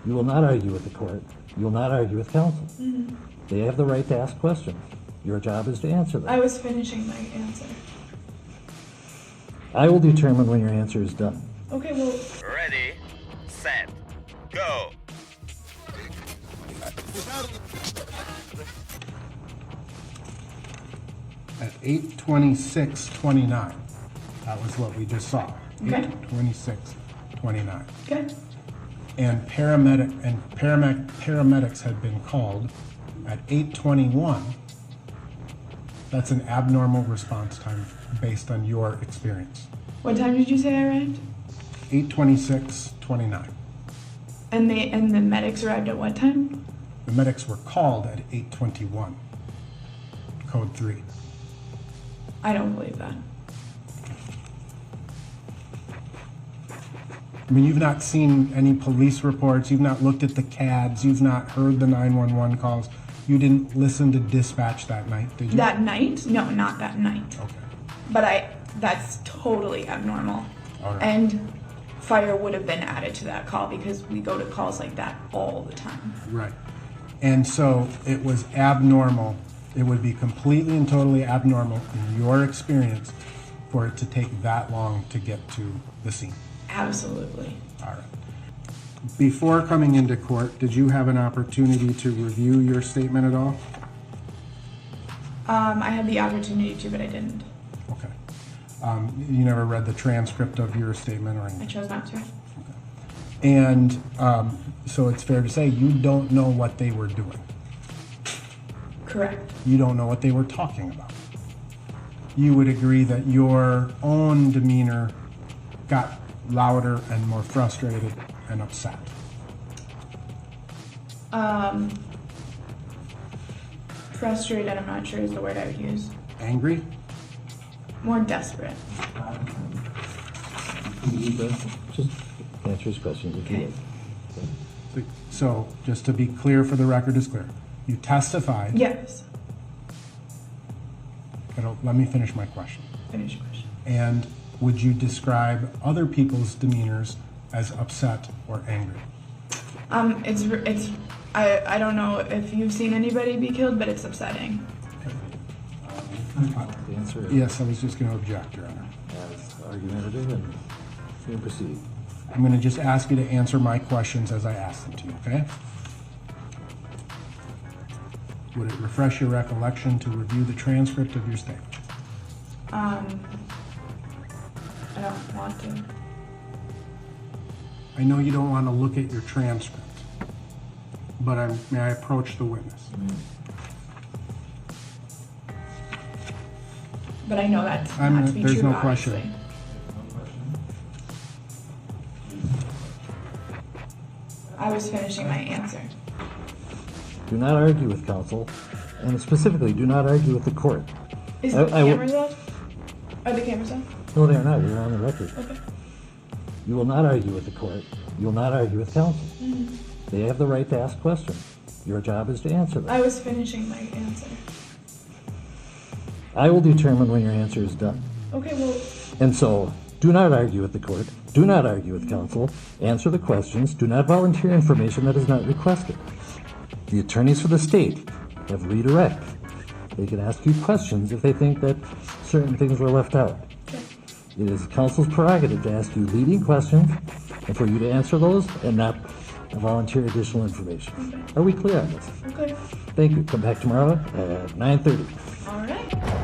You will not argue with the court. You will not argue with counsel. Mm-hmm. They have the right to ask questions. Your job is to answer them. I was finishing my answer. I will determine when your answer is done. Okay, well... Ready, set, go. At 8:26:29, that was what we just saw. Okay. 8:26:29. Okay. And paramedics had been called at 8:21. That's an abnormal response time based on your experience. What time did you say I arrived? 8:26:29. And the medics arrived at what time? The medics were called at 8:21. Code 3. I don't believe that. I mean, you've not seen any police reports, you've not looked at the CADs, you've not heard the 911 calls. You didn't listen to dispatch that night, did you? That night? No, not that night. Okay. But that's totally abnormal. All right. And fire would have been added to that call because we go to calls like that all the time. Right. And so it was abnormal. It would be completely and totally abnormal in your experience for it to take that long to get to the scene. Absolutely. All right. Before coming into court, did you have an opportunity to review your statement at all? I had the opportunity to, but I didn't. Okay. You never read the transcript of your statement or anything? I chose not to. And so it's fair to say you don't know what they were doing. Correct. You don't know what they were talking about. You would agree that your own demeanor got louder and more frustrated and upset. Frustrated, I'm not sure is the word I would use. Angry? More desperate. Just answer his questions if you Okay. would. So, just to be clear, for the record is clear, you testified. Yes. Let me finish my question. Finish your question. And would you describe other people's demeanors as upset or angry? I don't know if you've seen anybody be killed, but it's upsetting. The answer is Yes, I was just going to object, Your Honor. as argumentative, and you can proceed. I'm going to just ask you to answer my questions as I ask them to you, okay? Would it refresh your recollection to review the transcript of your statement? I don't want to. I know you don't want to look at your transcript, but may I approach the witness? But I know that's not to be there's true, no question. obviously. I was finishing my answer. Do not argue with counsel, and specifically, do not argue with the court. Is I- the I will- cameras off? Are the cameras off? No, they are not. You're on the record. Okay. You will not argue with the court. You will not argue with counsel. Mm-hmm. They have the right to ask questions. Your job is to answer them. I was finishing my answer. I will determine when your answer is done. Okay, well, And so, do not argue with the court. Do not argue with counsel. Answer the questions. Do not volunteer information that is not requested. The attorneys for the state have redirect. They can ask you questions if they think that certain things were left out. okay. It is counsel's prerogative to ask you leading questions and for you to answer those and not volunteer additional information. Okay. Are we clear on this? Okay. Thank you. Come back tomorrow at 9:30. All right.